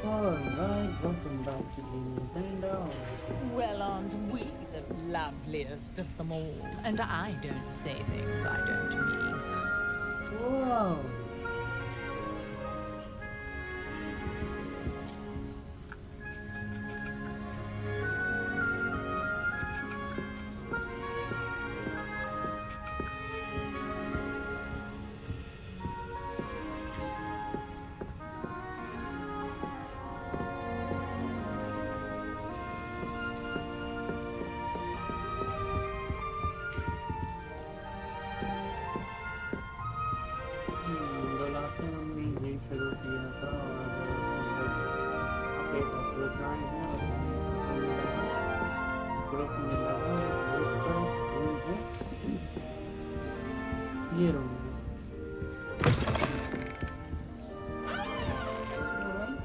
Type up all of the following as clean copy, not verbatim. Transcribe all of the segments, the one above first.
Alright, welcome back to the Nintendo. Well, aren't we the loveliest of them all? And I don't say things I don't mean. Whoa! शुरू किया था और बस एक Hogwarts आए हैं और ग्रुप मिला है ग्रुप का रूम है ये रूम है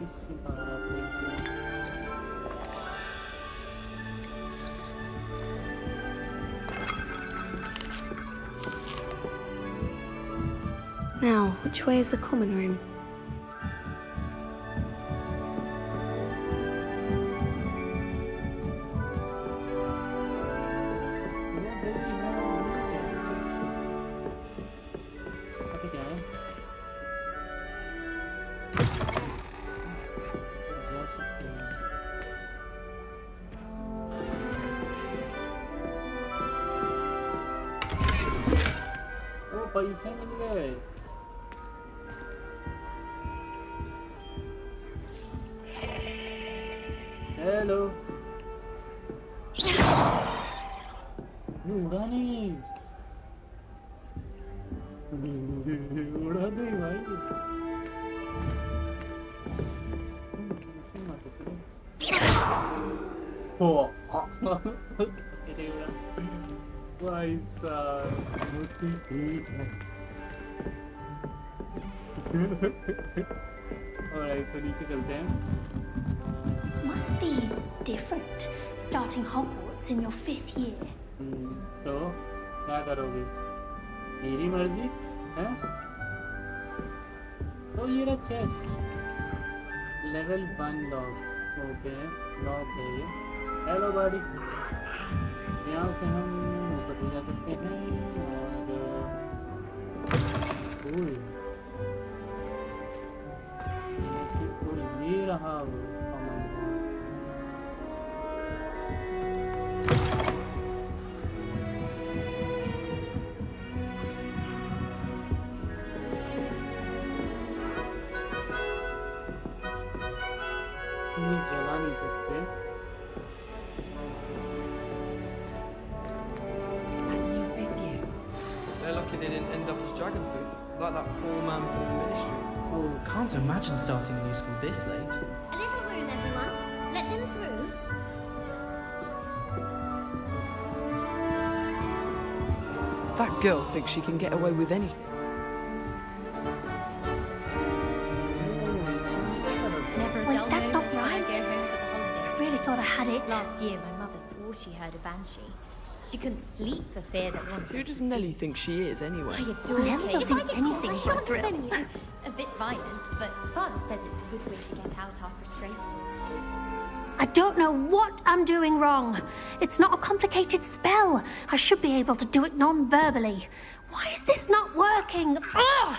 इसके बाद आप Now, which way is the common room? पैसे मिल गए हेलो ये उड़ा नहीं उड़ा दे भाई कैसे मारते हो भाई साहब मोटी ठीक है ऑलराइट तो नीचे चलते हैं Must be different starting Hogwarts in your 5th year. तो क्या करोगे मेरी मर्जी है तो ये रहा chest level 1 lock okay lock है ये हेलो बॉडी यहाँ से हम ऊपर भी जा सकते हैं और ये रहा वो जला नहीं सकते They're lucky they didn't end up as dragon food, like that poor man from the ministry. Oh, can't imagine starting a new school this late. A little room, everyone. Let them through. That girl thinks she can get away with anything. Wait, that's not right. I really thought I had it. Last year, my mother swore she heard a banshee. She couldn't sleep for fear that one. Who does Nelly think she is, anyway? I adore Never Kate. will If do I get anything caught, for a I thrill. shan't offend you. A bit violent, but Father says it's a good way to get out our frustrations. I don't know what I'm doing wrong. It's not a complicated spell. I should be able to do it non-verbally. Why is this not working? Ugh!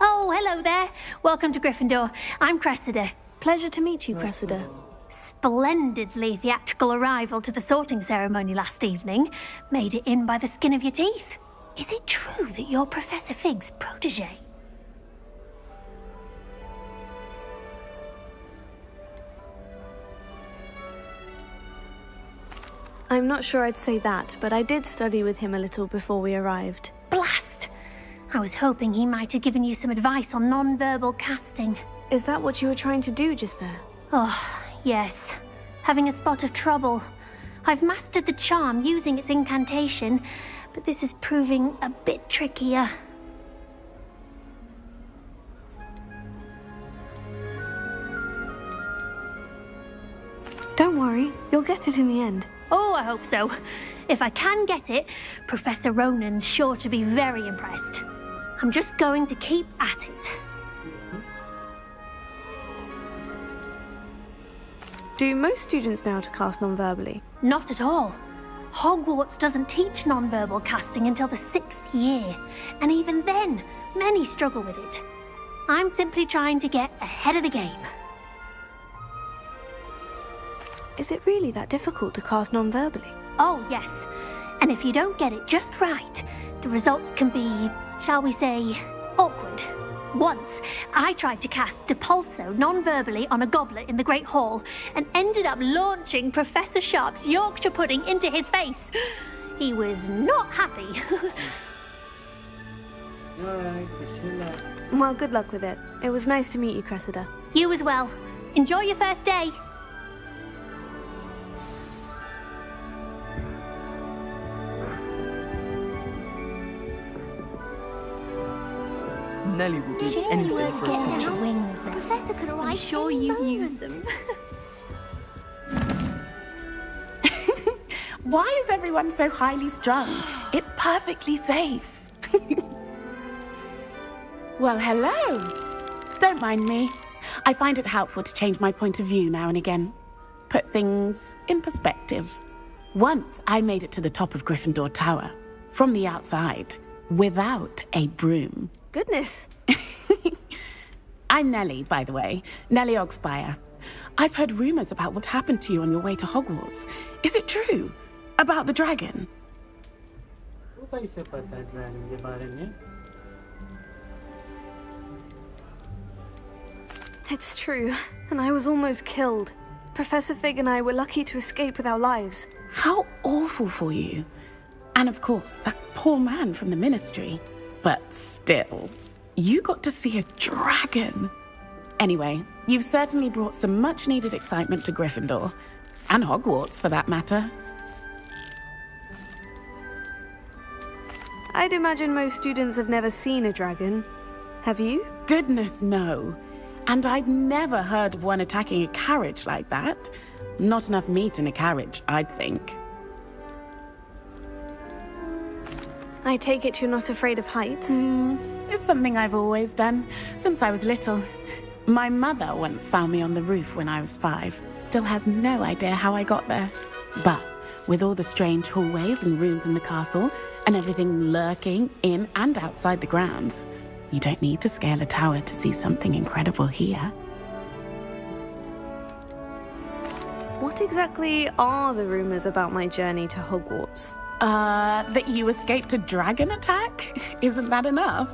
Oh, hello there. Welcome to Gryffindor. I'm Cressida. Pleasure to meet you, Cressida. Splendidly theatrical arrival to the sorting ceremony last evening. Made it in by the skin of your teeth. Is it true that you're Professor Fig's protege? I'm not sure I'd say that, but I did study with him a little before we arrived. Blast! I was hoping he might have given you some advice on non-verbal casting. Is that what you were trying to do just there? Oh, yes. Having a spot of trouble. I've mastered the charm using its incantation, but this is proving a bit trickier. Don't worry, you'll get it in the end. Oh, I hope so. If I can get it, Professor Ronan's sure to be very impressed. I'm just going to keep at it. Do most students know how to cast non-verbally? Not at all. Hogwarts doesn't teach nonverbal casting until the 6th year, and even then, many struggle with it. I'm simply trying to get ahead of the game. Is it really that difficult to cast non-verbally? Oh, yes. And if you don't get it just right, the results can be, shall we say, awkward. Once, I tried to cast Depulso non-verbally on a goblet in the Great Hall and ended up launching Professor Sharp's Yorkshire pudding into his face. He was not happy. Alright, Priscilla. Well, good luck with it. It was nice to meet you, Cressida. You as well. Enjoy your first day. Nelly will do anything for attention. Wings then. Professor could arrive. I'm sure you've used them. Why is everyone so highly strung? It's perfectly safe. Well, hello. Don't mind me. I find it helpful to change my point of view now and again. Put things in perspective. Once I made it to the top of Gryffindor Tower, from the outside, without a broom. Goodness. I'm Nelly, by the way. Nelly Ogspire. I've heard rumors about what happened to you on your way to Hogwarts. Is it true? About the dragon? वो कैसे पता है dragon के बारे में? It's true, and I was almost killed. Professor Fig and I were lucky to escape with our lives. How awful for you. And of course, that poor man from the Ministry. But still, you got to see a dragon. Anyway, you've certainly brought some much-needed excitement to Gryffindor. And Hogwarts, for that matter. I'd imagine most students have never seen a dragon. Have you? Goodness, no. And I've never heard of one attacking a carriage like that. Not enough meat in a carriage, I'd think. I take it you're not afraid of heights? It's something I've always done, since I was little. My mother once found me on the roof when I was 5. Still has no idea how I got there. But with all the strange hallways and rooms in the castle, and everything lurking in and outside the grounds, you don't need to scale a tower to see something incredible here. What exactly are the rumors about my journey to Hogwarts? That you escaped a dragon attack? Isn't that enough?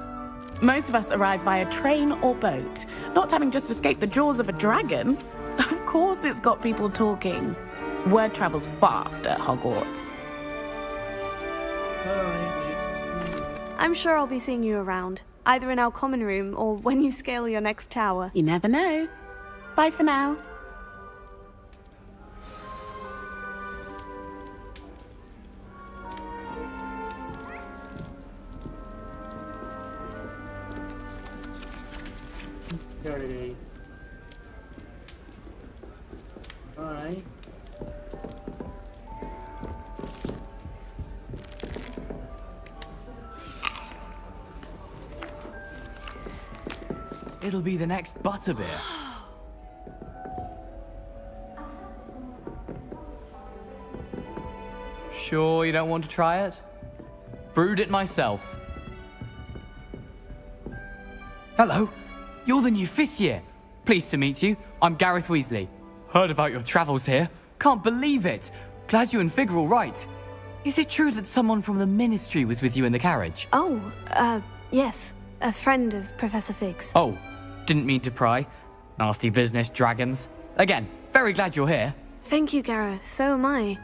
Most of us arrive via train or boat, not having just escaped the jaws of a dragon. Of course it's got people talking. Word travels fast at Hogwarts. I'm sure I'll be seeing you around, either in our common room or when you scale your next tower. You never know. Bye for now. Dirty. Alright. It'll be the next butterbeer. Sure you don't want to try it? Brewed it myself. Hello, you're the new 5th year. Pleased to meet you. I'm Gareth Weasley. Heard about your travels here. Can't believe it. Glad you and Fig are all right. Is it true that someone from the Ministry was with you in the carriage? Oh, yes. A friend of Professor Fig's. Oh, didn't mean to pry. Nasty business, dragons. Again, very glad you're here. Thank you, Gareth. So am I.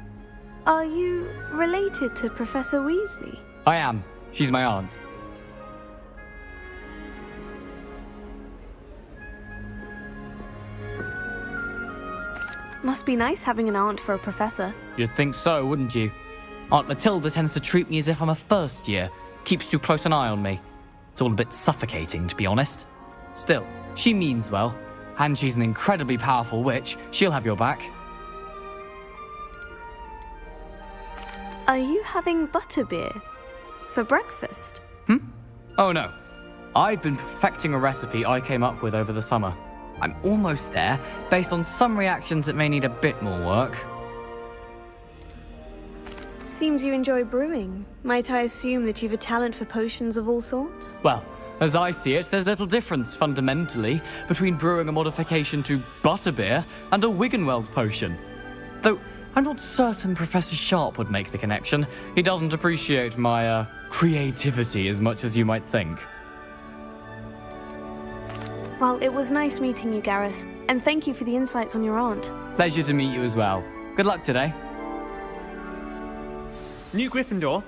Are you related to Professor Weasley? I am. She's my aunt. Must be nice having an aunt for a professor. You'd think so, wouldn't you? Aunt Matilda tends to treat me as if I'm a first year. Keeps too close an eye on me. It's all a bit suffocating, to be honest. Still, she means well. And she's an incredibly powerful witch. She'll have your back. Are you having butterbeer for breakfast? Oh no. I've been perfecting a recipe I came up with over the summer. I'm almost there. Based on some reactions, it may need a bit more work. Seems you enjoy brewing. Might I assume that you've a talent for potions of all sorts? Well, as I see it, there's little difference, fundamentally, between brewing a modification to butterbeer and a Wiggenweld potion. Though, I'm not certain Professor Sharp would make the connection. He doesn't appreciate my, creativity as much as you might think. Well, it was nice meeting you, Gareth, and thank you for the insights on your aunt. Pleasure to meet you as well. Good luck today. New Gryffindor,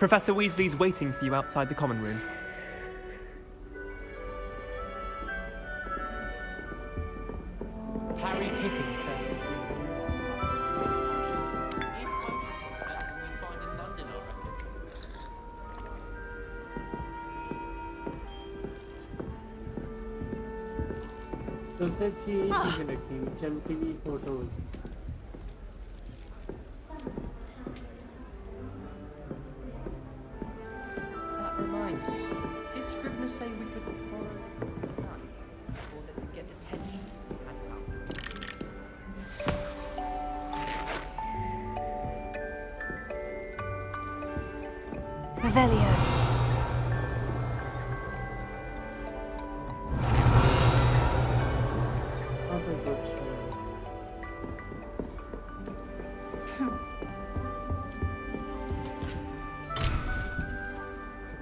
Professor Weasley's waiting for you outside the common room. Harry Pippin. तो सिर्फ ये चीजें लगती हैं चलती हुई photos That reminds me. Did Scribner say we could borrow the knife? Or that we get attention? Revelio.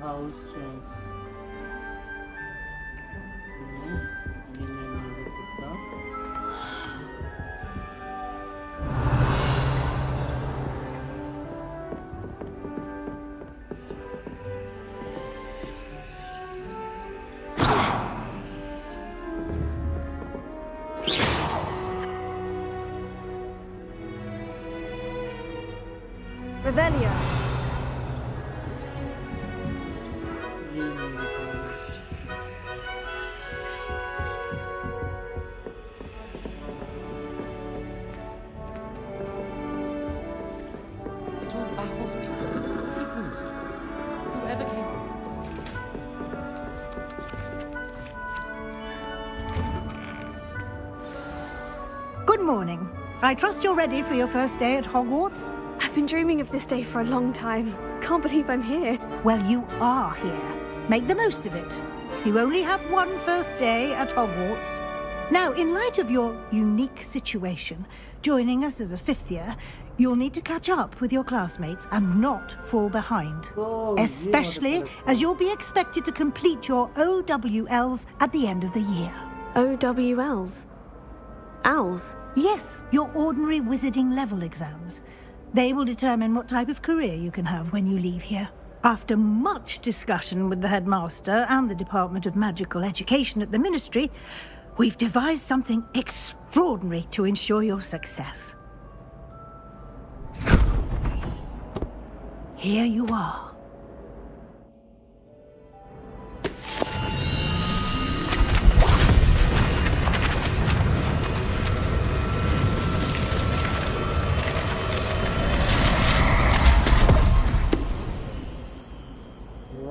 House change. ये मैं नहीं देख सकता. Revelio. It all baffles me. Demons. Whoever came. Good morning. I trust you're ready for your first day at Hogwarts? I've been dreaming of this day for a long time. Can't believe I'm here. Well, you are here. Make the most of it. You only have one first day at Hogwarts. Now, in light of your unique situation, joining us as a fifth year, you'll need to catch up with your classmates and not fall behind. Especially as you'll be expected to complete your OWLs at the end of the year. OWLs? Owls? Yes, your ordinary wizarding level exams. They will determine what type of career you can have when you leave here. After much discussion with the headmaster and the Department of Magical Education at the Ministry, we've devised something extraordinary to ensure your success. Here you are.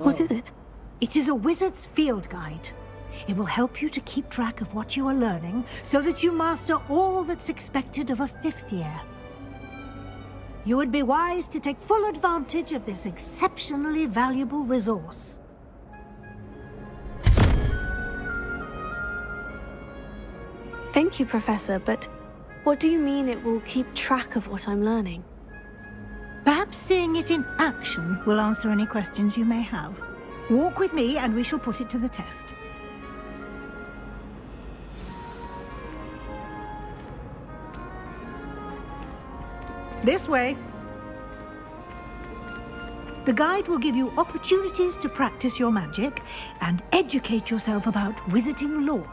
What is it? It is a wizard's field guide. It will help you to keep track of what you are learning so that you master all that's expected of a fifth year. You would be wise to take full advantage of this exceptionally valuable resource. Thank you, Professor, but what do you mean it will keep track of what I'm learning? Perhaps seeing it in action will answer any questions you may have. Walk with me and we shall put it to the test. This way. The guide will give you opportunities to practice your magic and educate yourself about wizarding lore.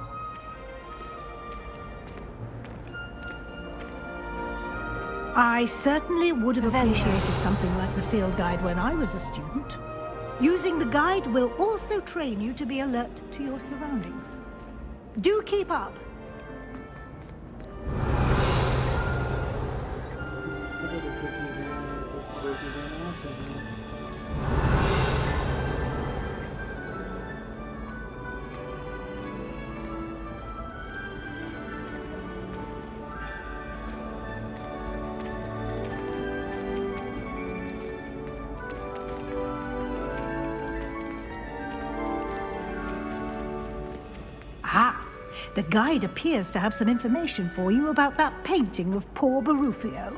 I certainly would have appreciated something like the field guide when I was a student. Using the guide will also train you to be alert to your surroundings. Do keep up. इधर आ कहीं Ah, the guide appears to have some information for you about that painting of poor Barufio.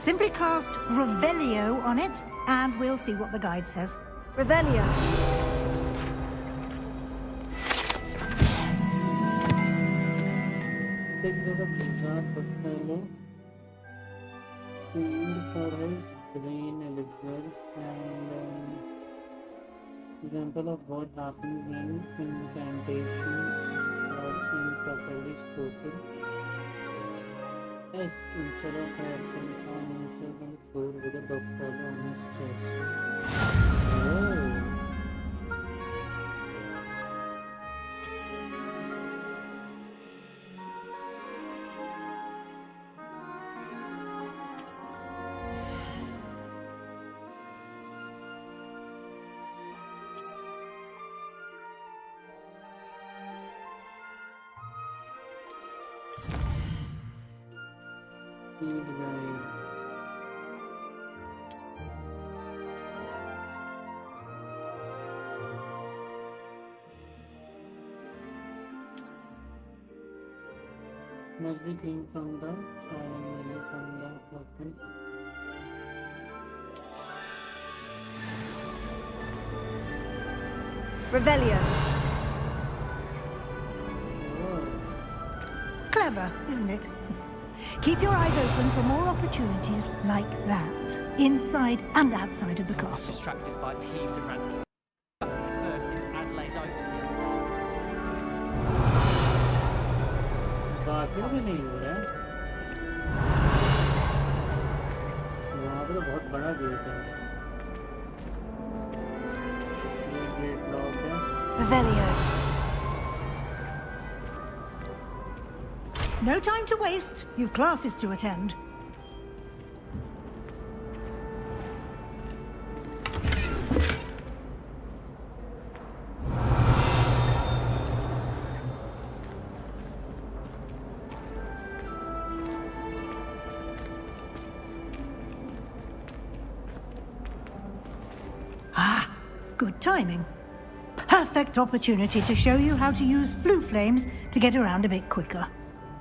Simply cast Revelio on it, and we'll see what the guide says. Revelio. Takes out a wizard portfolio. Field for his brain elixir and example of what happens when incantations are improperly spoken. Yes, instead of having found himself on the floor with a buffalo on his chest. Oh. Field guide. Must be clean from the child menu from the open. Revelio. Clever, isn't it? Keep your eyes open for more opportunities like that, inside and outside of the castle. Distracted by thieves and random first in Adelaide Oaks. दाखिल भी नहीं हो रहा है वहाँ पे तो बहुत बड़ा गेट है ये गेट लॉक है Revelio. No time to waste. You've classes to attend. Ah, good timing. Perfect opportunity to show you how to use flue flames to get around a bit quicker.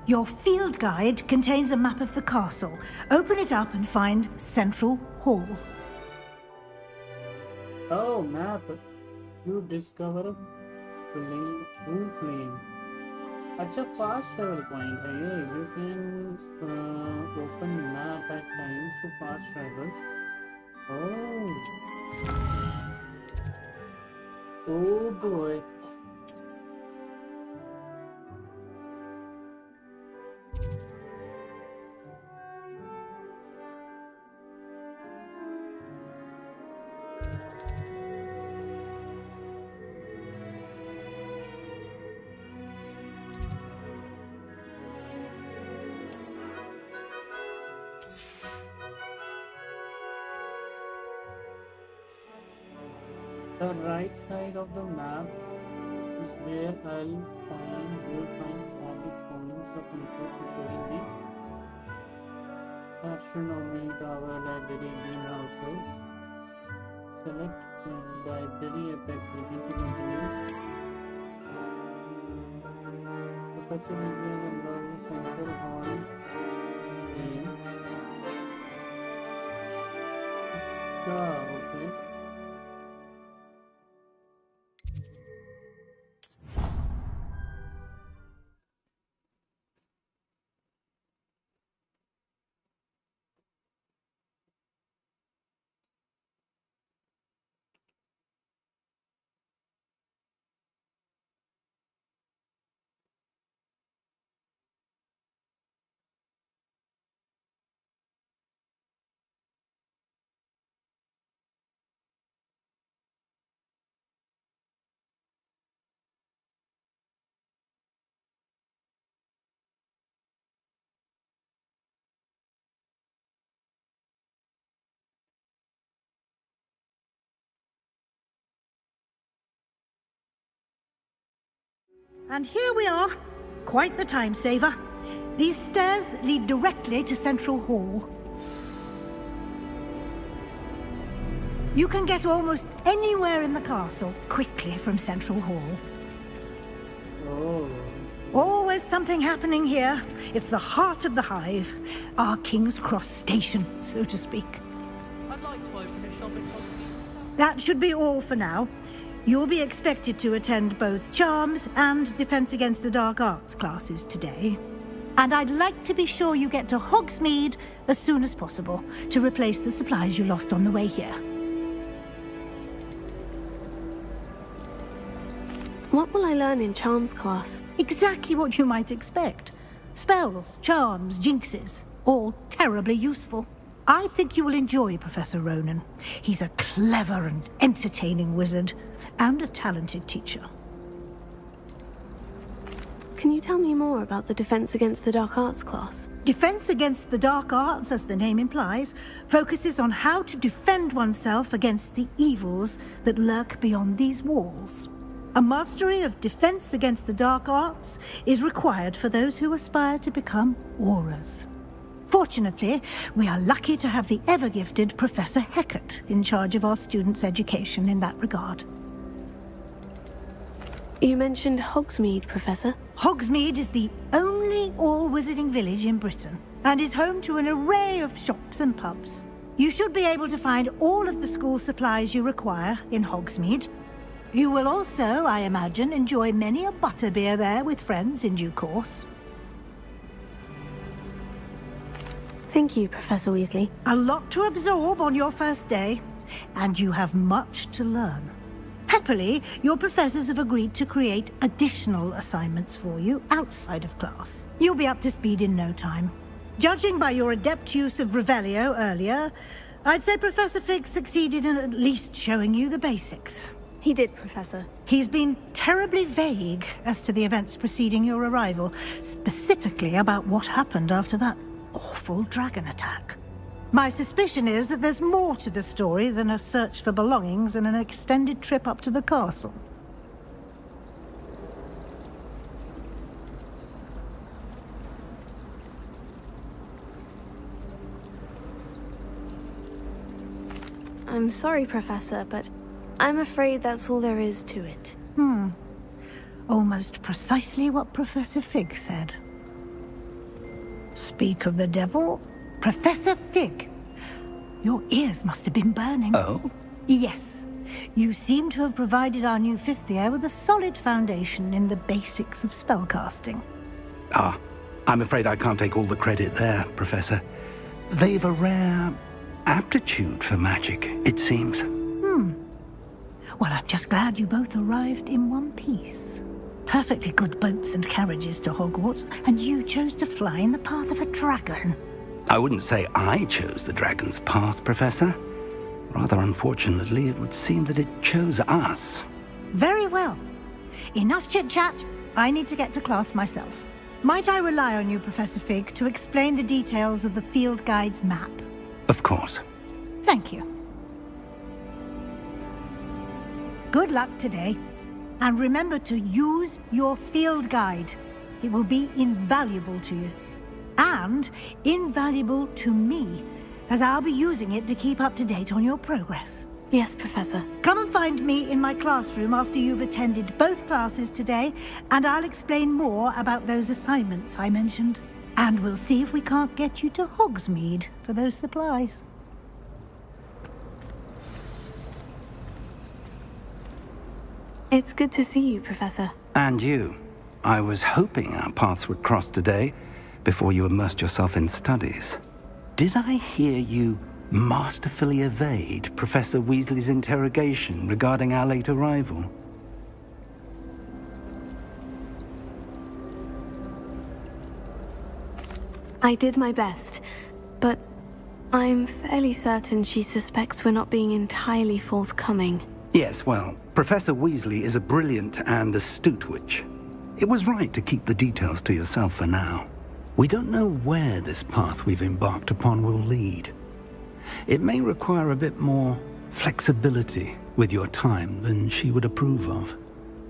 Your field guide contains a map of the castle. Open it up and find Central Hall. Oh, map. You discover a blue flame. अच्छा fast travel point है ये. You can open map at times to fast travel. Oh boy. The right side of the map is where you'll find all the points of interest including the astronomy tower, library, greenhouses. Select library apex region to continue. Professor Weasley has unlocked the central hall game. Okay. And here we are. Quite the time saver. These stairs lead directly to Central Hall. You can get almost anywhere in the castle quickly from Central Hall. Oh. Always something happening here. It's the heart of the hive. Our King's Cross station, so to speak. I'd like to open a shop in Hogsmeade. That should be all for now. You'll be expected to attend both Charms and Defense Against the Dark Arts classes today. And I'd like to be sure you get to Hogsmeade as soon as possible to replace the supplies you lost on the way here. What will I learn in Charms class? Exactly what you might expect. Spells, charms, jinxes, all terribly useful. I think you will enjoy Professor Ronan. He's a clever and entertaining wizard, and a talented teacher. Can you tell me more about the Defense Against the Dark Arts class? Defense Against the Dark Arts, as the name implies, focuses on how to defend oneself against the evils that lurk beyond these walls. A mastery of Defense Against the Dark Arts is required for those who aspire to become auras. Fortunately, we are lucky to have the ever-gifted Professor Hecat in charge of our students' education in that regard. You mentioned Hogsmeade, Professor. Hogsmeade is the only all-wizarding village in Britain, and is home to an array of shops and pubs. You should be able to find all of the school supplies you require in Hogsmeade. You will also, I imagine, enjoy many a butterbeer there with friends in due course. Thank you, Professor Weasley. A lot to absorb on your first day, and you have much to learn. Happily, your professors have agreed to create additional assignments for you outside of class. You'll be up to speed in no time. Judging by your adept use of Revelio earlier, I'd say Professor Fig succeeded in at least showing you the basics. He did, Professor. He's been terribly vague as to the events preceding your arrival, specifically about what happened after that awful dragon attack. My suspicion is that there's more to the story than a search for belongings and an extended trip up to the castle. I'm sorry, Professor, but I'm afraid that's all there is to it. Almost precisely what Professor Fig said. Speak of the devil, Professor Fig. Your ears must have been burning. Oh? Yes. You seem to have provided our new fifth year with a solid foundation in the basics of spellcasting. Ah, I'm afraid I can't take all the credit there, Professor. They've a rare aptitude for magic, it seems. Well, I'm just glad you both arrived in one piece. Perfectly good boats and carriages to Hogwarts, and you chose to fly in the path of a dragon. I wouldn't say I chose the dragon's path, Professor. Rather unfortunately, it would seem that it chose us. Very well. Enough chit-chat. I need to get to class myself. Might I rely on you, Professor Fig, to explain the details of the field guide's map? Of course. Thank you. Good luck today. And remember to use your field guide. It will be invaluable to you. And invaluable to me, as I'll be using it to keep up to date on your progress. Yes, Professor. Come and find me in my classroom after you've attended both classes today, and I'll explain more about those assignments I mentioned. And we'll see if we can't get you to Hogsmeade for those supplies. It's good to see you, Professor. And you. I was hoping our paths would cross today, before you immersed yourself in studies. Did I hear you masterfully evade Professor Weasley's interrogation regarding our late arrival? I did my best, but I'm fairly certain she suspects we're not being entirely forthcoming. Yes, well, Professor Weasley is a brilliant and astute witch. It was right to keep the details to yourself for now. We don't know where this path we've embarked upon will lead. It may require a bit more flexibility with your time than she would approve of.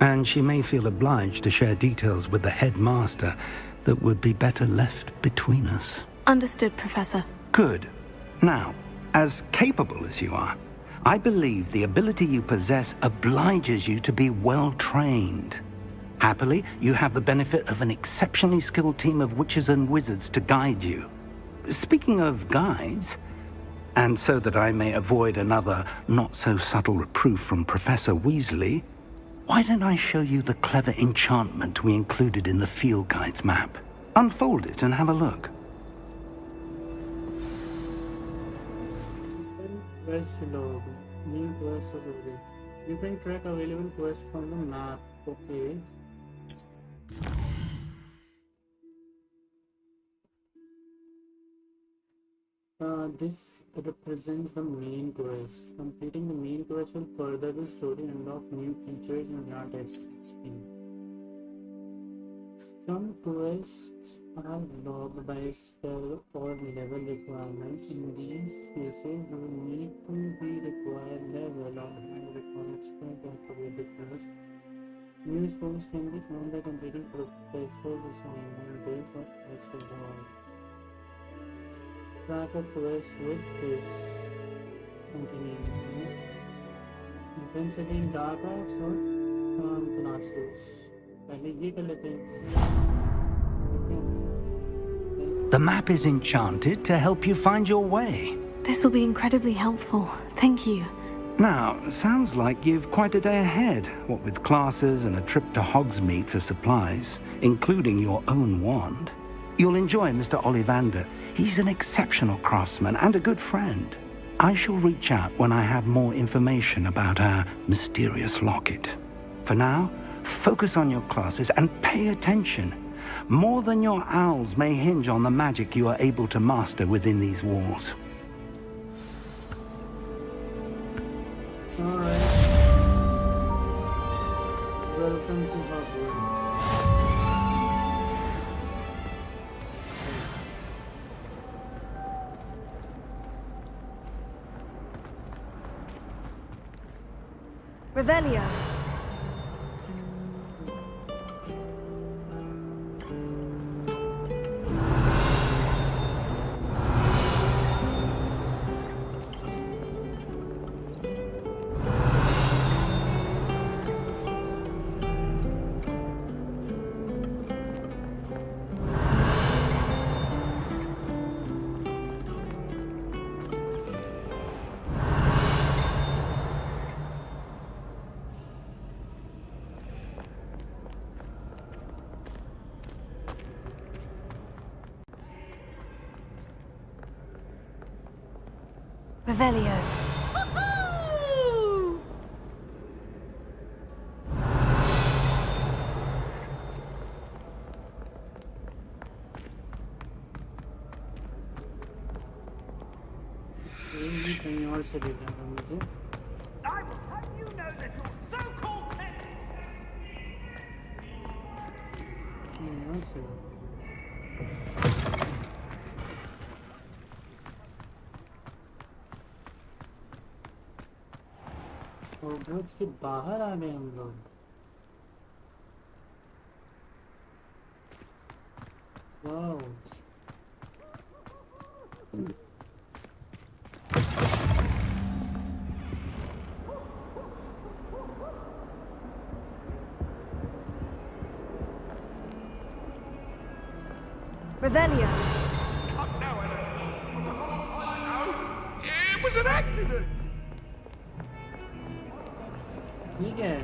and she may feel obliged to share details with the headmaster that would be better left between us. Understood, Professor. Good. Now, as capable as you are, I believe the ability you possess obliges you to be well trained. Happily, you have the benefit of an exceptionally skilled team of witches and wizards to guide you. Speaking of guides, and so that I may avoid another not-so-subtle reproof from Professor Weasley, why don't I show you the clever enchantment we included in the field guide's map? Unfold it and have a look. Quest log. New quest available. You can track available quests from the map. Okay. This represents the main quest. Completing the main quest will further the story and unlock new features and grant XP. Some quests are logged by spell or level requirement. In these cases, you will need to be required level or hand required spell to activate the quest. New spells can be found by completing Professor's assignment based on quest award. Track a quest with this. Continue. Intensity in dark arts or charm classes. पहले ये कर लेते हैं. The map is enchanted to help you find your way. This will be incredibly helpful. Thank you. Now, sounds like you've quite a day ahead, what with classes and a trip to Hogsmeade for supplies, including your own wand. You'll enjoy Mr. Ollivander. He's an exceptional craftsman and a good friend. I shall reach out when I have more information about our mysterious locket. For now, focus on your classes and pay attention. More than your owls may hinge on the magic you are able to master within these walls. Alright. Welcome to Hogwarts. Revelio. Revelio. कहीं और से भेजना था मुझे. I will have you know that your so-called यहाँ से. Hogwarts के बाहर आ गए हम लोग. Wow. Revelio. It was an accident. ठीक है.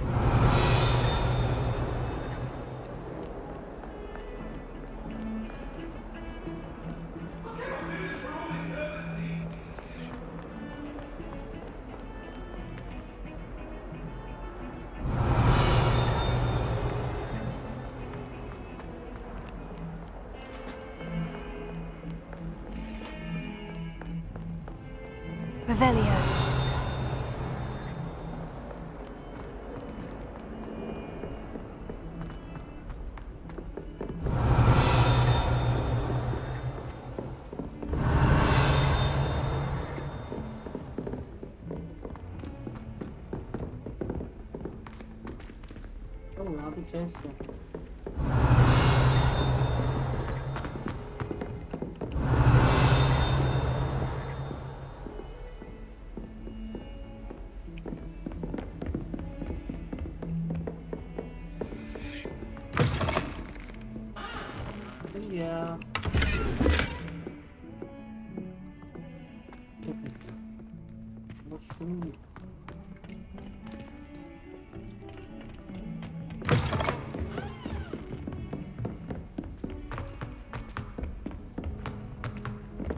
Revelio. chest. Yeah. Mushroom.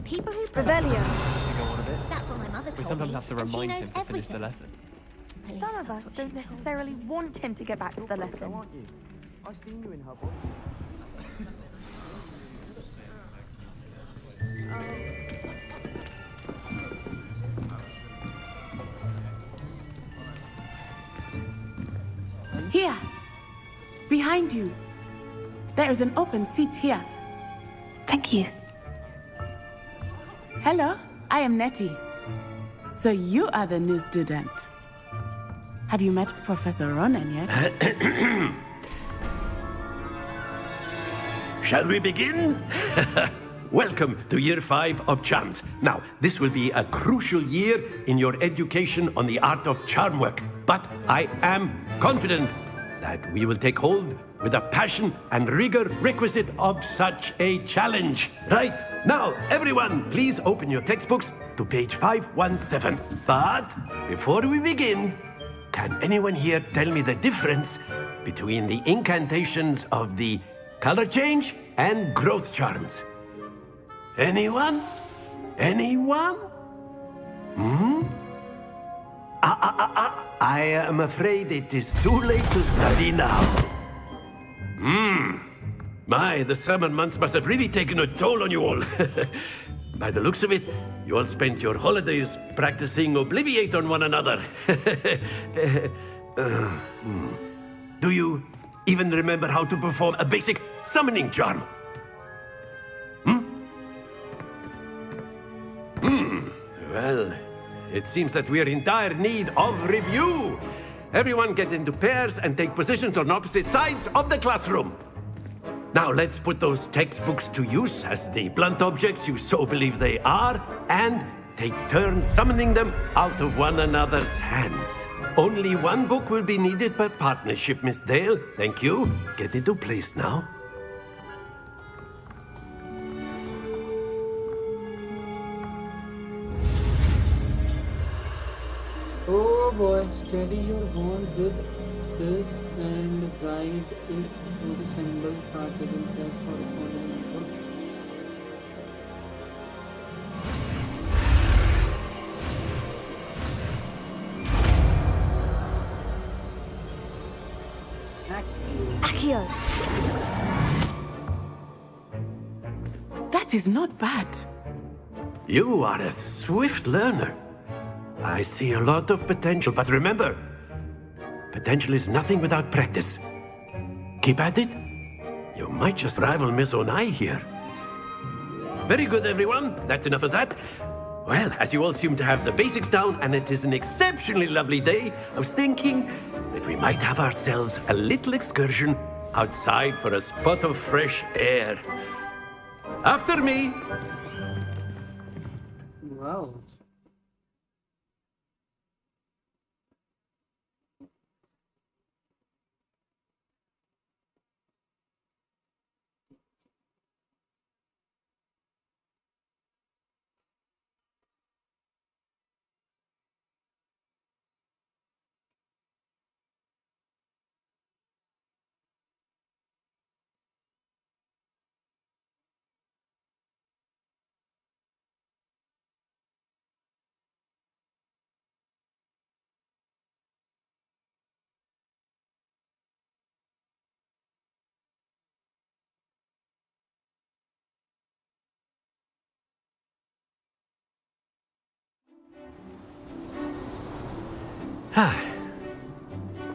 People who Revelio. To go on a bit. That's what my mother told We sometimes me, have to and she remind knows him to finish the everything. lesson. Some of us don't necessarily want him to get back to the lesson. Aren't you? I've seen you in her body. Here. Behind you. There is an open seat here. Thank you. Hello, I am Nettie. So you are the new student. Have you met Professor Ronan yet? Shall we begin? Welcome to Year 5 of Charms. Now, this will be a crucial year in your education on the art of charm work. But I am confident that we will take hold with the passion and rigor requisite of such a challenge. Right, now, everyone, please open your textbooks to page 517. But before we begin, can anyone here tell me the difference between the incantations of the color change and growth charms? Anyone? Anyone? I am afraid it is too late to study now. My, the summer months must have really taken a toll on you all. By the looks of it, you all spent your holidays practicing Obliviate on one another. Do you even remember how to perform a basic summoning charm? Well, it seems that we are in dire need of review. Everyone get into pairs and take positions on opposite sides of the classroom. Now let's put those textbooks to use as the blunt objects you so believe they are, and take turns summoning them out of one another's hands. Only one book will be needed per partnership, Miss Dale. Thank you. Get into place now. Oh boy, steady your wand with this and guide it to the symbol started in text corresponding number. Accio. That is not bad. You are a swift learner. I see a lot of potential, but remember, potential is nothing without practice. Keep at it. You might just rival Miss Onai here. Very good, everyone. That's enough of that. Well, as you all seem to have the basics down, and it is an exceptionally lovely day, I was thinking that we might have ourselves a little excursion outside for a spot of fresh air. After me. Wow.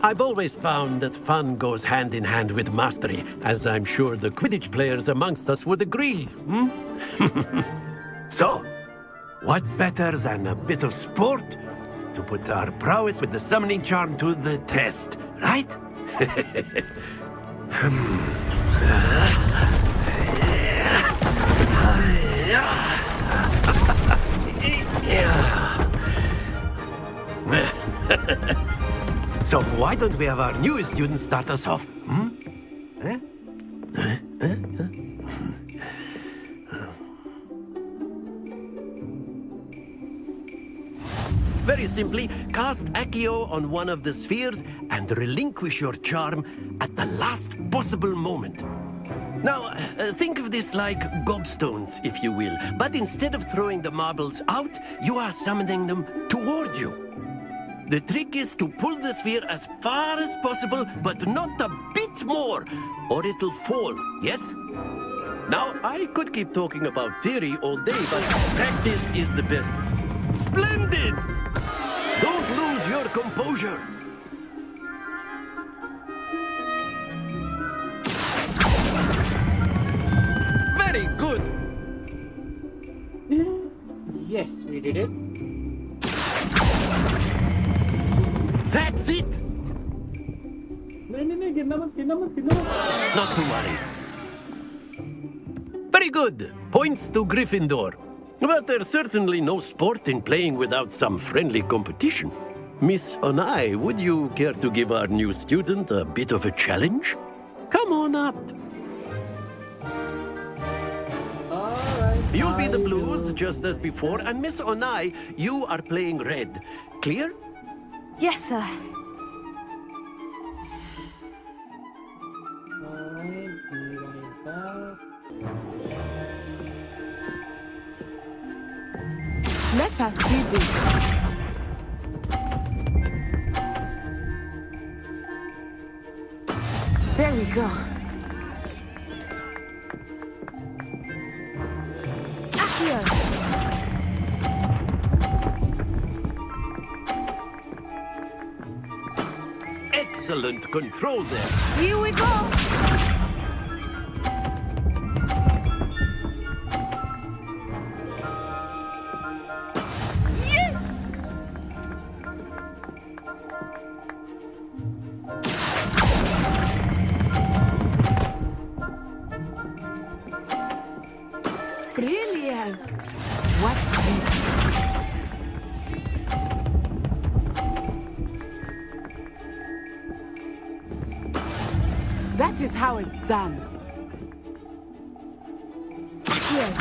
I've always found that fun goes hand in hand with mastery, as I'm sure the Quidditch players amongst us would agree. So, what better than a bit of sport to put our prowess with the summoning charm to the test, right? So why don't we have our newest student start us off? Very simply, cast Accio on one of the spheres and relinquish your charm at the last possible moment. Now, think of this like gobstones, if you will, but instead of throwing the marbles out, you are summoning them toward you. The trick is to pull the sphere as far as possible, but not a bit more, or it'll fall, yes? Now, I could keep talking about theory all day, but practice is the best. Splendid! Don't lose your composure. Very good. Yes, we did it. That's it. Not to worry. Very good. Points to Gryffindor. But there's certainly no sport in playing without some friendly competition. Miss Onai, would you care to give our new student a bit of a challenge? Come on up. You'll be the blues, just as before, and Miss Onai, you are playing red. Clear? Yes, sir. Let us do this. There we go. Accio! Excellent control there. Here we go. Brilliant! Watch this. That is how it's done. Here.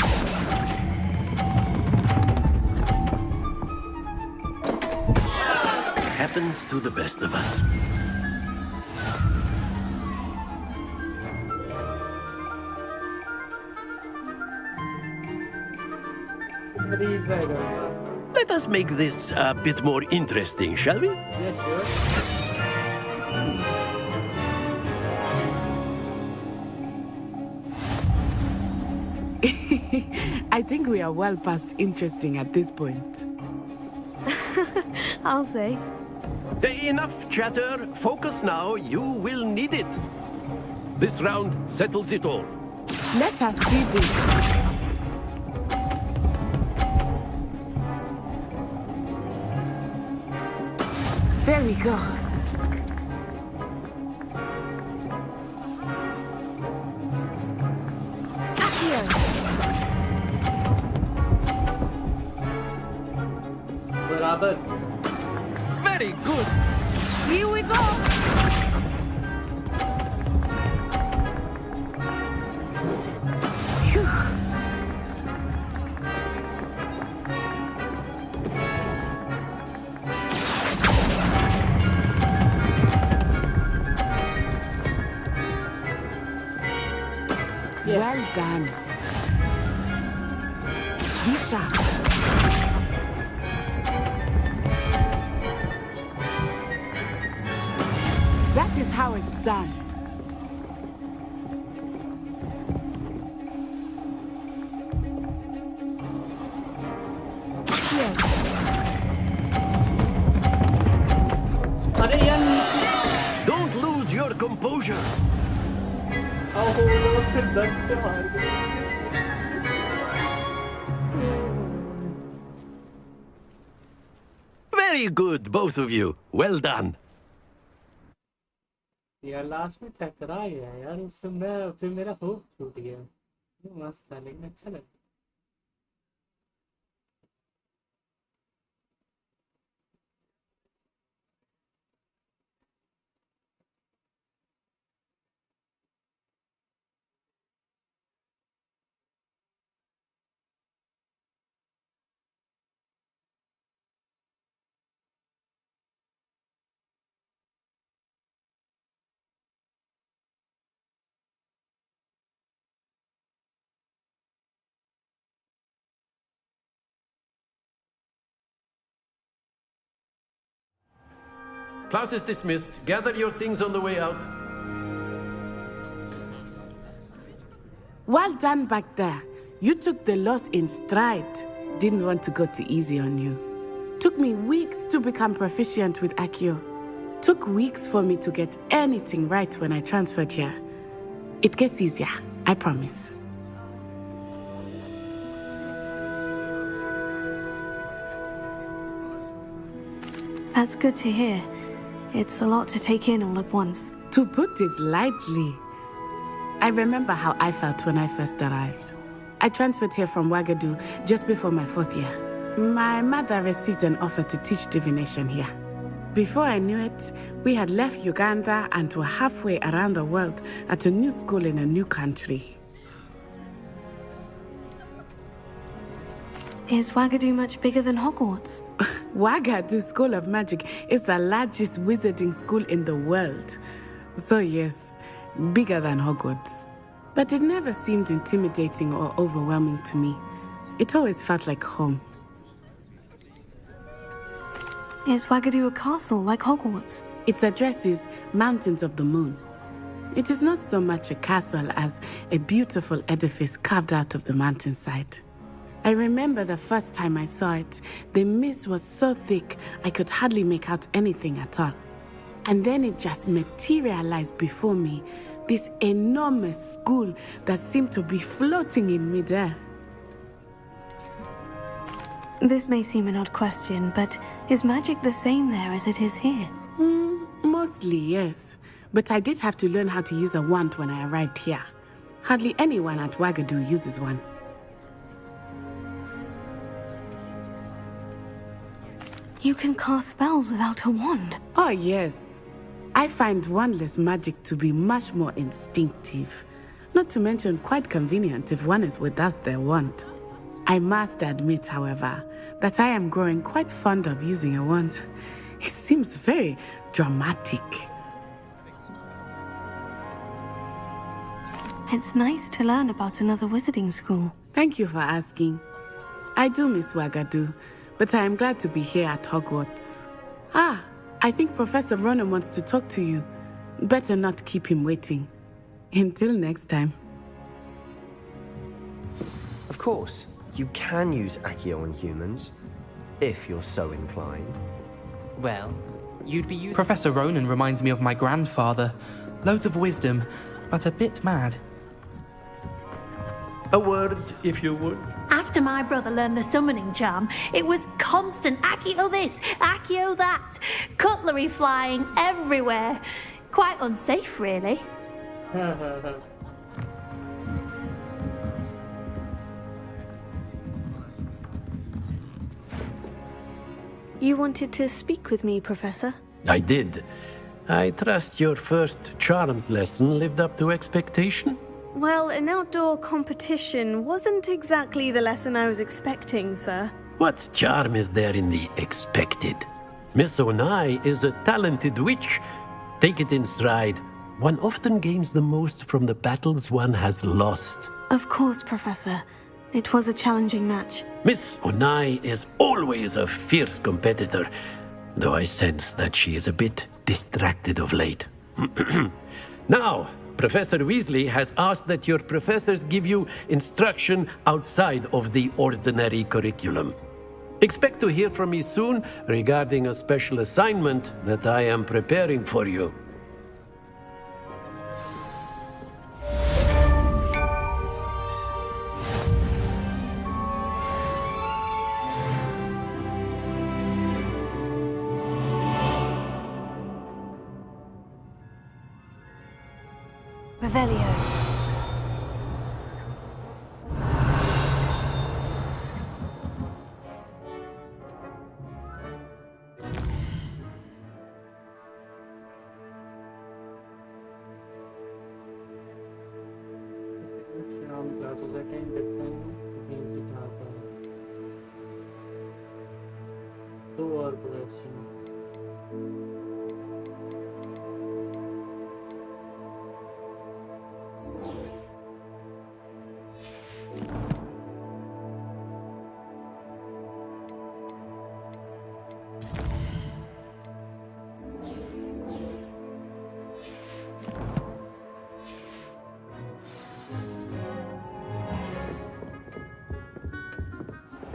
Happens to the best of us. Let us make this a bit more interesting, shall we? Yes, sure. I think we are well past interesting at this point. I'll say. Enough chatter. Focus now. You will need it. This round settles it all. Let us see this. There we go. Barabar. Very good. Here we go. Phew. Yes. Well done. Be sharp. That is how it's done. Here. Don't lose your composure. Very good, both of you. Well done. यार last में टकरा गया यार उससे मैं फिर मेरा hope टूट गया मस्त था लेकिन अच्छा लगा Class is dismissed. Gather your things on the way out. Well done back there. You took the loss in stride. Didn't want to go too easy on you. Took me weeks to become proficient with Accio. Took weeks for me to get anything right when I transferred here. It gets easier, I promise. That's good to hear. It's a lot to take in all at once. To put it lightly, I remember how I felt when I first arrived. I transferred here from Wagadu just before my 4th year. My mother received an offer to teach divination here. Before I knew it, we had left Uganda and were halfway around the world at a new school in a new country. Is Wagadu much bigger than Hogwarts? Wagadu School of Magic is the largest wizarding school in the world. So yes, bigger than Hogwarts. But it never seemed intimidating or overwhelming to me. It always felt like home. Is Wagadu a castle like Hogwarts? Its address is Mountains of the Moon. It is not so much a castle as a beautiful edifice carved out of the mountainside. I remember the first time I saw it, the mist was so thick I could hardly make out anything at all. And then it just materialized before me, this enormous school that seemed to be floating in midair. This may seem an odd question, but is magic the same there as it is here? Mostly, yes. But I did have to learn how to use a wand when I arrived here. Hardly anyone at Wagadu uses one. You can cast spells without a wand? Oh, yes. I find wandless magic to be much more instinctive. Not to mention quite convenient if one is without their wand. I must admit, however, that I am growing quite fond of using a wand. It seems very dramatic. It's nice to learn about another wizarding school. Thank you for asking. I do miss Wagadu, but I am glad to be here at Hogwarts. Ah, I think Professor Ronan wants to talk to you. Better not keep him waiting. Until next time. Of course, you can use Accio on humans, if you're so inclined. Well, you'd be using... Professor Ronan reminds me of my grandfather. Loads of wisdom, but a bit mad. A word, if you would. After my brother learned the summoning charm, it was constant Accio this, Accio that. Cutlery flying everywhere. Quite unsafe, really. You wanted to speak with me, Professor? I did. I trust your first charms lesson lived up to expectation? Well, an outdoor competition wasn't exactly the lesson I was expecting, sir. What charm is there in the expected? Miss Onai is a talented witch. Take it in stride. One often gains the most from the battles one has lost. Of course, Professor. It was a challenging match. Miss Onai is always a fierce competitor, though I sense that she is a bit distracted of late. Now, Professor Weasley has asked that your professors give you instruction outside of the ordinary curriculum. Expect to hear from me soon regarding a special assignment that I am preparing for you. Revelio.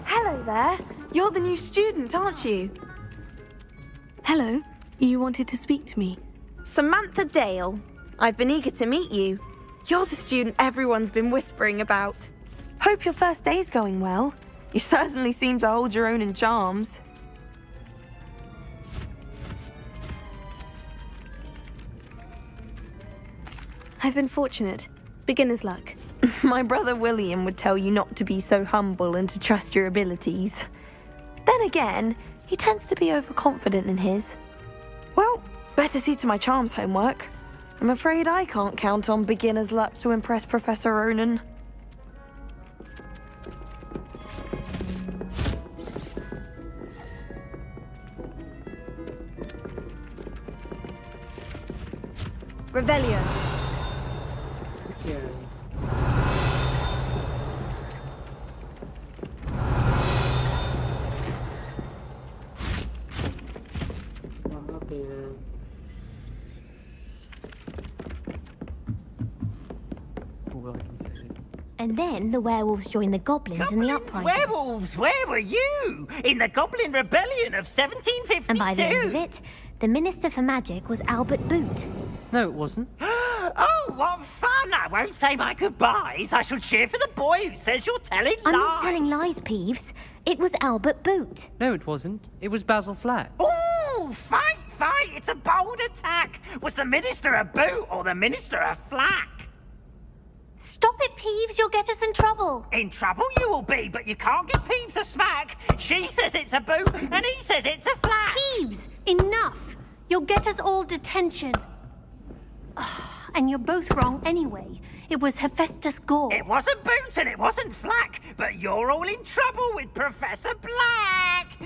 Hello there. You're the new student, aren't you? Hello. You wanted to speak to me? Samantha Dale. I've been eager to meet you. You're the student everyone's been whispering about. Hope your first day's going well. You certainly seem to hold your own in charms. I've been fortunate. Beginner's luck. My brother William would tell you not to be so humble and to trust your abilities. Then again, he tends to be overconfident in his. Well, better see to my charms homework. I'm afraid I can't count on beginner's luck to impress Professor Ronan. Revelio. Yeah. And then the werewolves joined the goblins in the uprising. Werewolves, where were you? In the Goblin Rebellion of 1752? And by the end of it, the Minister for Magic was Albert Boot. No, it wasn't. Oh, what fun! I won't say my goodbyes. I shall cheer for the boy who says you're telling I'm lies. not telling lies, Peeves. It was Albert Boot. No, it wasn't. It was Basil Flack. Ooh, fight, fight! It's a bold attack. Was the Minister a boot or the Minister a flack? Stop it, Peeves. You'll get us in trouble. In trouble you will be, but you can't give Peeves a smack. She says it's a boot, and he says it's a flack. Peeves, enough. You'll get us all detention. And you're both wrong anyway. It was Hephaestus Gore. It wasn't boot and it wasn't flack, but you're all in trouble with Professor Black.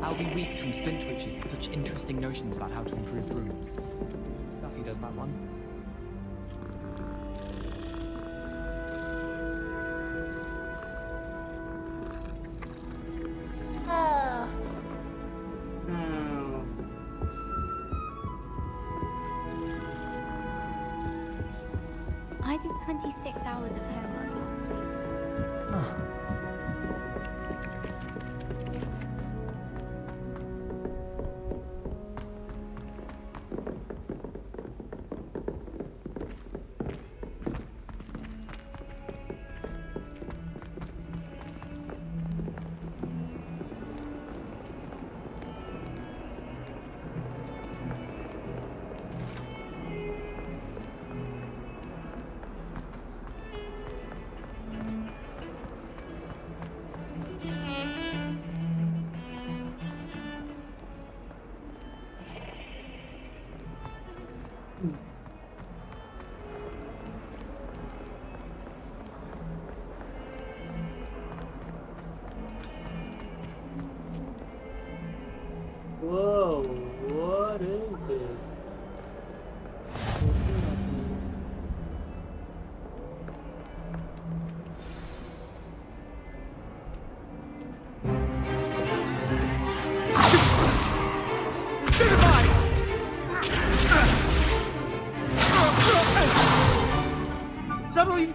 I'll be weeks from Splint Witches to such interesting notions about how to improve rooms. Nothing does that one. I did 26 hours of homework last week.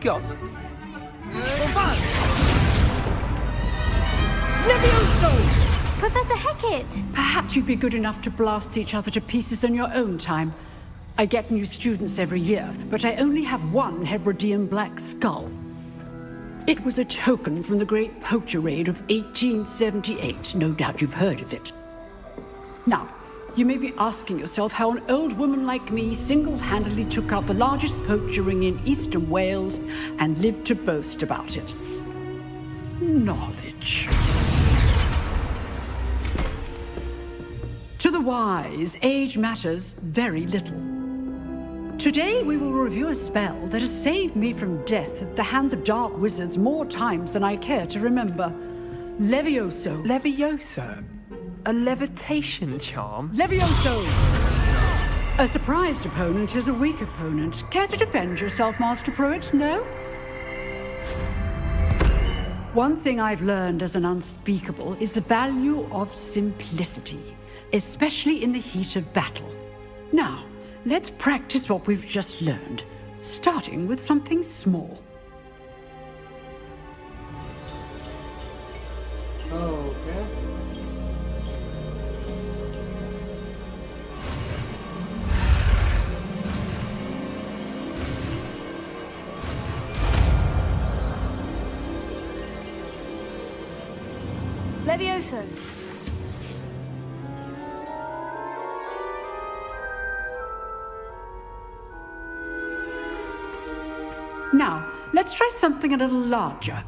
Gringotts! Levioso! Professor Hecat! Perhaps you'd be good enough to blast each other to pieces in your own time. I get new students every year, but I only have one Hebridean black skull. It was a token from the Great Poacher Raid of 1878. No doubt you've heard of it. Now, you may be asking yourself how an old woman like me single-handedly took out the largest poacher ring in eastern Wales and lived to boast about it. Knowledge. To the wise, age matters very little. Today we will review a spell that has saved me from death at the hands of dark wizards more times than I care to remember. Levioso. Levioso? A levitation charm? Levioso! A surprised opponent is a weak opponent. Care to defend yourself, Master Pruitt? No? One thing I've learned as an unspeakable is the value of simplicity, especially in the heat of battle. Now, let's practice what we've just learned, starting with something small. Okay. Levioso. Now, let's try something a little larger.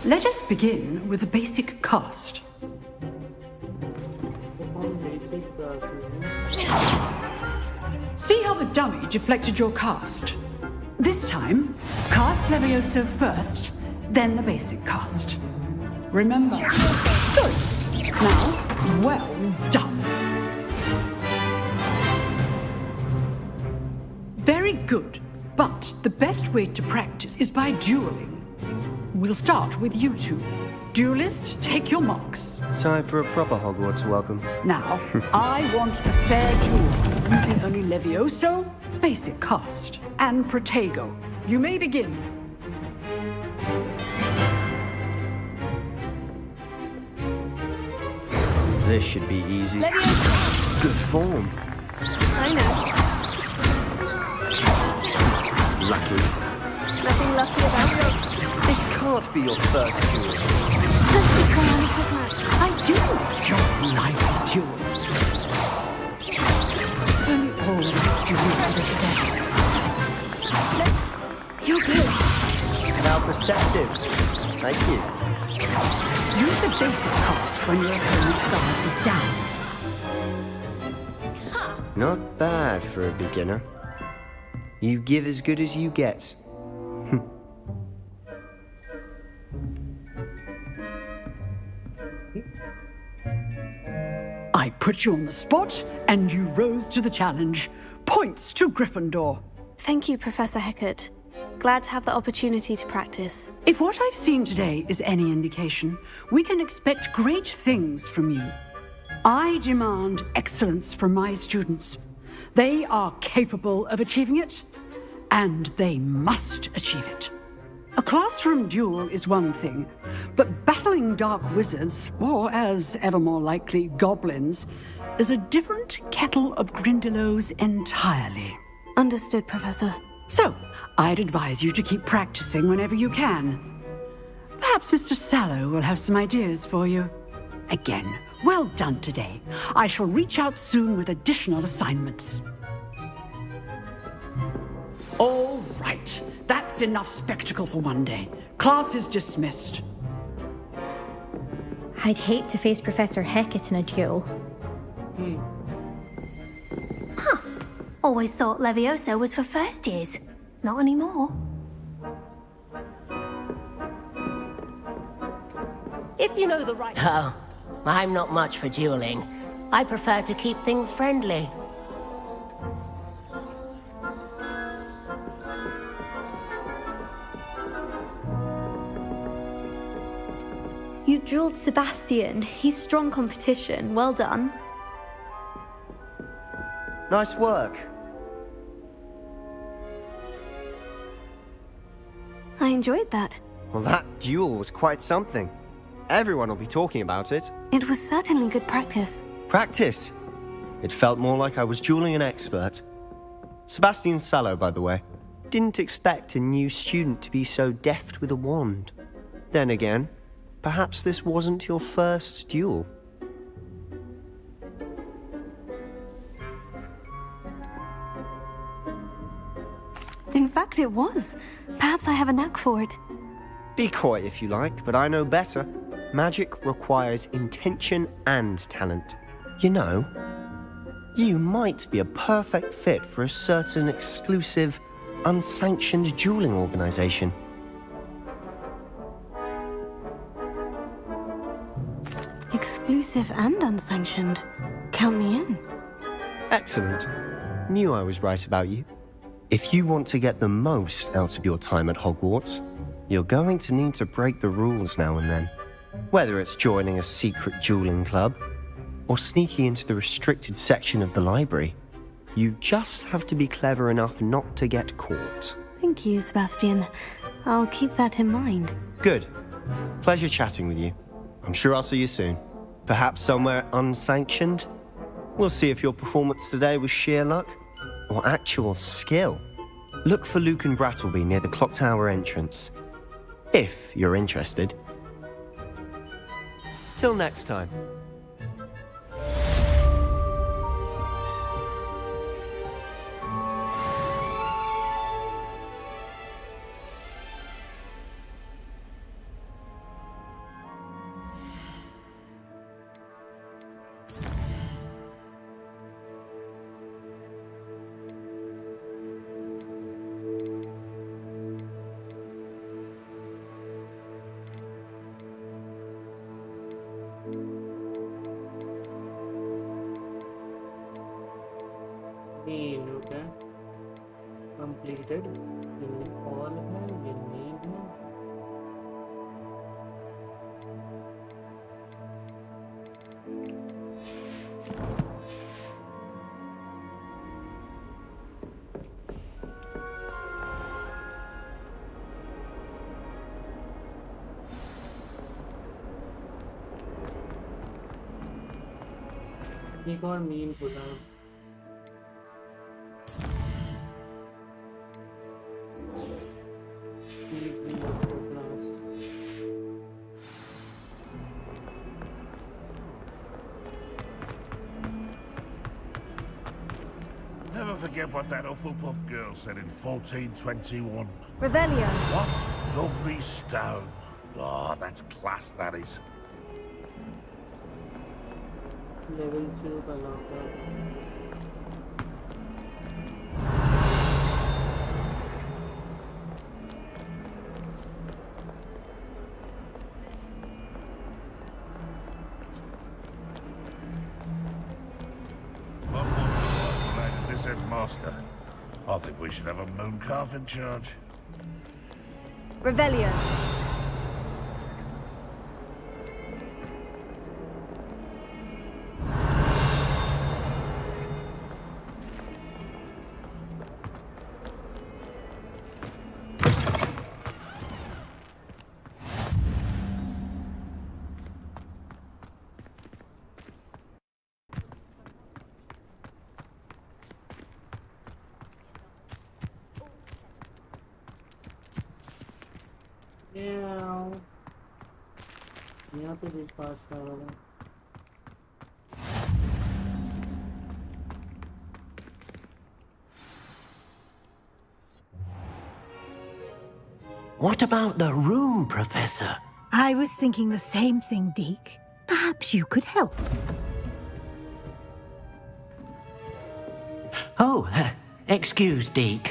Let us begin with the basic cast. See how the dummy deflected your cast? This time, cast Levioso first, then the basic cast. Remember. Good. Now, well done. Very good, but the best way to practice is by dueling. We'll start with you two. Duelists, take your marks. Time for a proper Hogwarts welcome. Now, I want a fair duel, using only Levioso, basic cast, and Protego. You may begin. This should be easy. Levioso! Good form. I know. Lucky. Nothing lucky about it. This can't be your first duel. Just because I'm a quick match. I do enjoy lively duels. Only always duels together. You're good. Now perceptive. Thank you. Use the basic cast when your opponent's guard is down. Not bad for a beginner. You give as good as you get. I put you on the spot, and you rose to the challenge. Points to Gryffindor. Thank you, Professor Hecat. Glad to have the opportunity to practice. If what I've seen today is any indication, we can expect great things from you. I demand excellence from my students. They are capable of achieving it, and they must achieve it. A classroom duel is one thing, but battling dark wizards, or as ever more likely, goblins, is a different kettle of Grindylows entirely. Understood, Professor. So, I'd advise you to keep practicing whenever you can. Perhaps Mr. Sallow will have some ideas for you. Again, well done today. I shall reach out soon with additional assignments. All right. That's enough spectacle for one day. Class is dismissed. I'd hate to face Professor Hecat in a duel. Huh. Always thought Levioso was for first years. Not anymore. If you know the right... Oh, I'm not much for dueling. I prefer to keep things friendly. You drilled Sebastian. He's strong competition. Well done. Nice work. I enjoyed that. Well, that duel was quite something. Everyone will be talking about it. It was certainly good practice. Practice? It felt more like I was dueling an expert. Sebastian Sallow, by the way. Didn't expect a new student to be so deft with a wand. Then again, perhaps this wasn't your first duel. In fact, it was. Perhaps I have a knack for it. Be coy if you like, but I know better. Magic requires intention and talent. You know, you might be a perfect fit for a certain exclusive, unsanctioned dueling organization. Exclusive and unsanctioned. Count me in. Excellent. Knew I was right about you. If you want to get the most out of your time at Hogwarts, you're going to need to break the rules now and then. Whether it's joining a secret dueling club, or sneaking into the restricted section of the library, you just have to be clever enough not to get caught. Thank you, Sebastian. I'll keep that in mind. Good. Pleasure chatting with you. I'm sure I'll see you soon. Perhaps somewhere unsanctioned? We'll see if your performance today was sheer luck or actual skill. Look for Luke and Brattleby near the clock tower entrance, if you're interested. Till next time. Okay. Completed. All एक और mean खुदा Never forget what that Hufflepuff girl said in 1421. Revelio. What lovely stone. Oh, that's class, that is. Level 2 का locker Master. I think we should have a moon calf in charge. Revelio. यहाँ पे भी पास होगा What about the room, Professor? I was thinking the same thing, Deke. Perhaps you could help. Oh, excuse, Deke.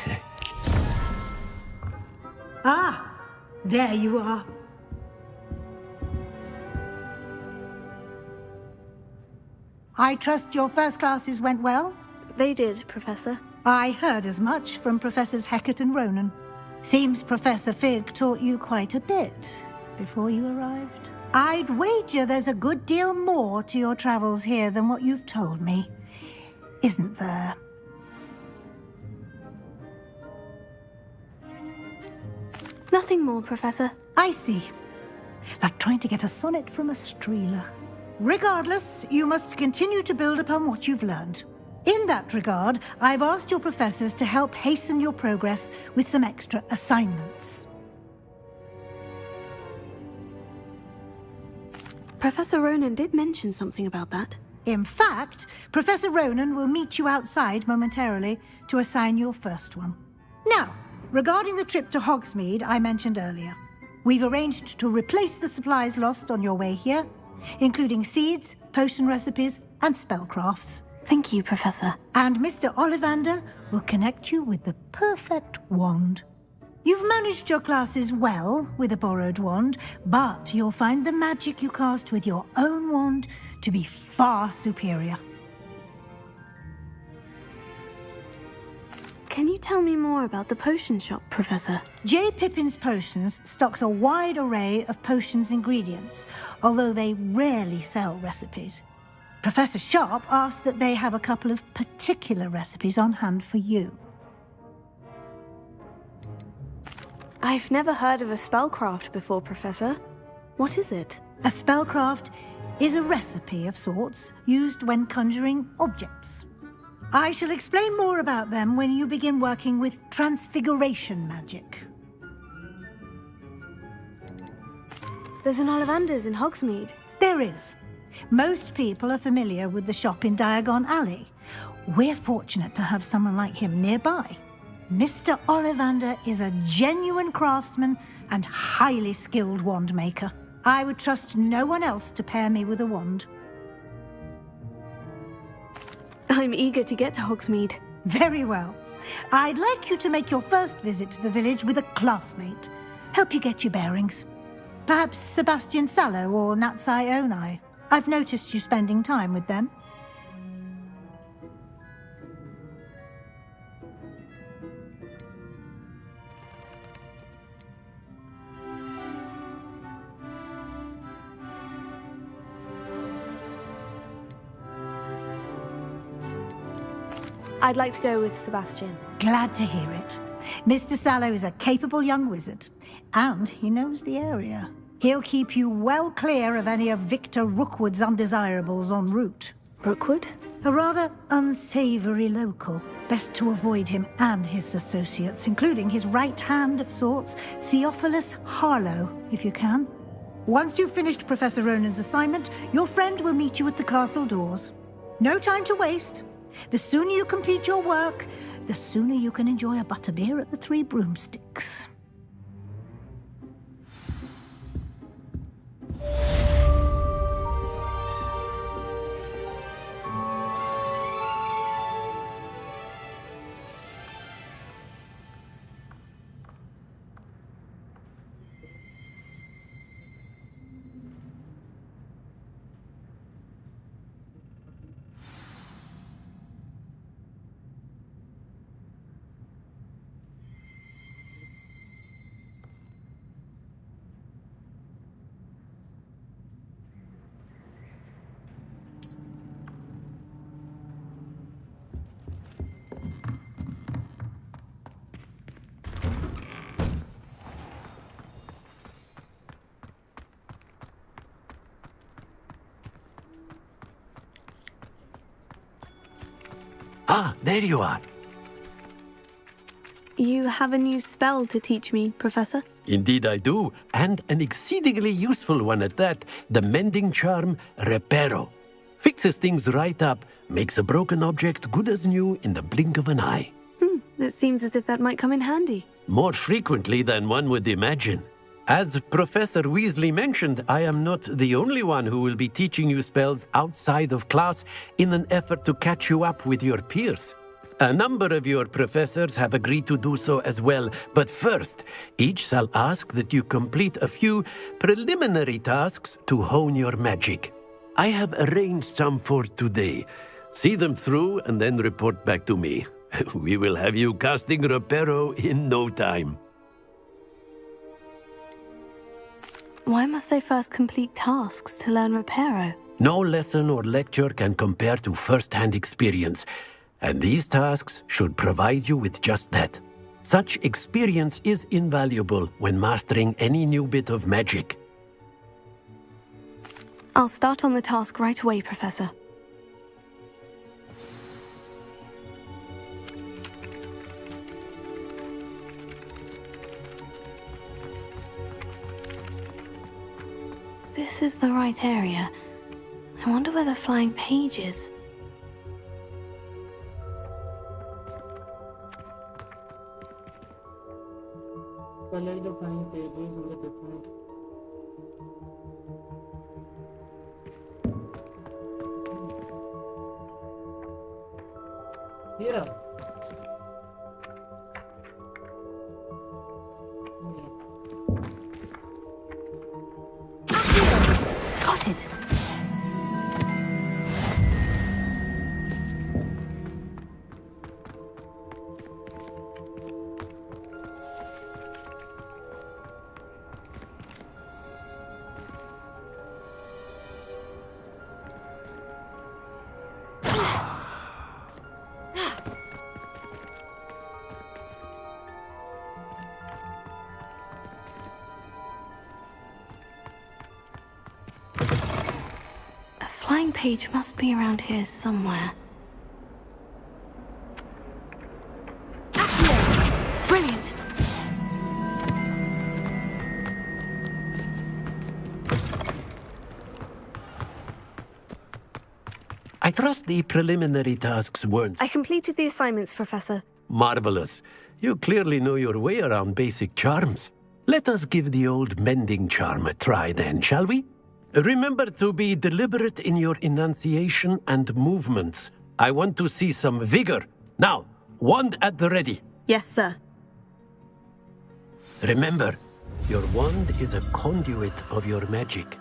Ah, there you are. I trust your first classes went well? They did, Professor. I heard as much from Professors Hecat and Ronan. Seems Professor Fig taught you quite a bit before you arrived. I'd wager there's a good deal more to your travels here than what you've told me, isn't there? Nothing more, Professor. I see. Like trying to get a sonnet from a streeler. Regardless, you must continue to build upon what you've learned. In that regard, I've asked your professors to help hasten your progress with some extra assignments. Professor Ronan did mention something about that. In fact, Professor Ronan will meet you outside momentarily to assign your first one. Now, regarding the trip to Hogsmeade I mentioned earlier, we've arranged to replace the supplies lost on your way here, including seeds, potion recipes, and spellcrafts. Thank you, Professor. And Mr. Ollivander will connect you with the perfect wand. You've managed your classes well with a borrowed wand, but you'll find the magic you cast with your own wand to be far superior. Can you tell me more about the potion shop, Professor? J. Pippin's Potions stocks a wide array of potions ingredients, although they rarely sell recipes. Professor Sharp asked that they have a couple of particular recipes on hand for you. I've never heard of a spellcraft before, Professor. What is it? A spellcraft is a recipe of sorts used when conjuring objects. I shall explain more about them when you begin working with transfiguration magic. There's an Ollivander's in Hogsmeade. There is. Most people are familiar with the shop in Diagon Alley. We're fortunate to have someone like him nearby. Mr. Ollivander is a genuine craftsman and highly skilled wand maker. I would trust no one else to pair me with a wand. I'm eager to get to Hogsmeade. Very well. I'd like you to make your first visit to the village with a classmate. Help you get your bearings. Perhaps Sebastian Sallow or Natsai Onai. I've noticed you spending time with them. I'd like to go with Sebastian. Glad to hear it. Mr. Sallow is a capable young wizard, and he knows the area. He'll keep you well clear of any of Victor Rookwood's undesirables en route. Rookwood? A rather unsavory local. Best to avoid him and his associates, including his right hand of sorts, Theophilus Harlow, if you can. Once you've finished Professor Ronan's assignment, your friend will meet you at the castle doors. No time to waste. The sooner you complete your work, the sooner you can enjoy a butterbeer at the Three Broomsticks. Ah, there you are. You have a new spell to teach me, Professor? Indeed I do, and an exceedingly useful one at that. The mending charm, Reparo. Fixes things right up, makes a broken object good as new in the blink of an eye. It seems as if that might come in handy. More frequently than one would imagine. As Professor Weasley mentioned, I am not the only one who will be teaching you spells outside of class in an effort to catch you up with your peers. A number of your professors have agreed to do so as well, but first, each shall ask that you complete a few preliminary tasks to hone your magic. I have arranged some for today. See them through and then report back to me. We will have you casting Reparo in no time. why must I first complete tasks to learn Reparo? No lesson or lecture can compare to first-hand experience, and these tasks should provide you with just that. Such experience is invaluable when mastering any new bit of magic. I'll start on the task right away, Professor. This is the right area. I wonder where the flying page is. Collect the flying pages in the different. Here. Got it. Flying page must be around here somewhere. Brilliant! I trust the preliminary tasks weren't... I completed the assignments, Professor. Marvelous. You clearly know your way around basic charms. Let us give the old mending charm a try then, shall we? Remember to be deliberate in your enunciation and movements. I want to see some vigor. Now, wand at the ready. Yes, sir. Remember, your wand is a conduit of your magic.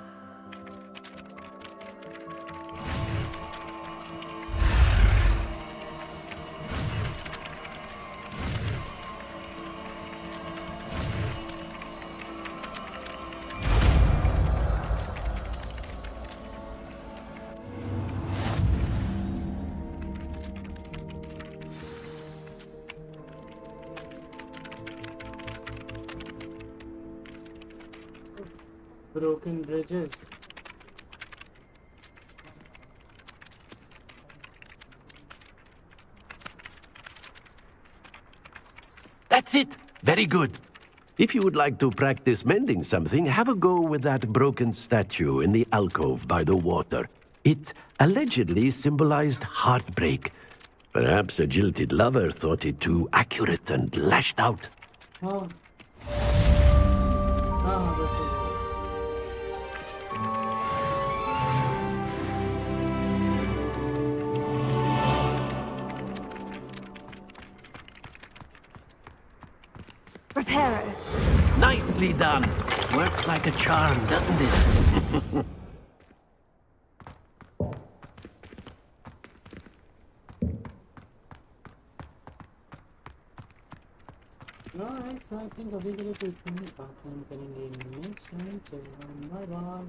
Broken bridges. That's it! Very good. If you would like to practice mending something, have a go with that broken statue in the alcove by the water. It allegedly symbolized heartbreak. Perhaps a jilted lover thought it too accurate and lashed out. Oh. Ah, that's it. Reparo. Nicely done. Works like a charm, doesn't it? Alright, so I think अभी के लिए तो इतना ही बात हम करेंगे next time. Bye bye.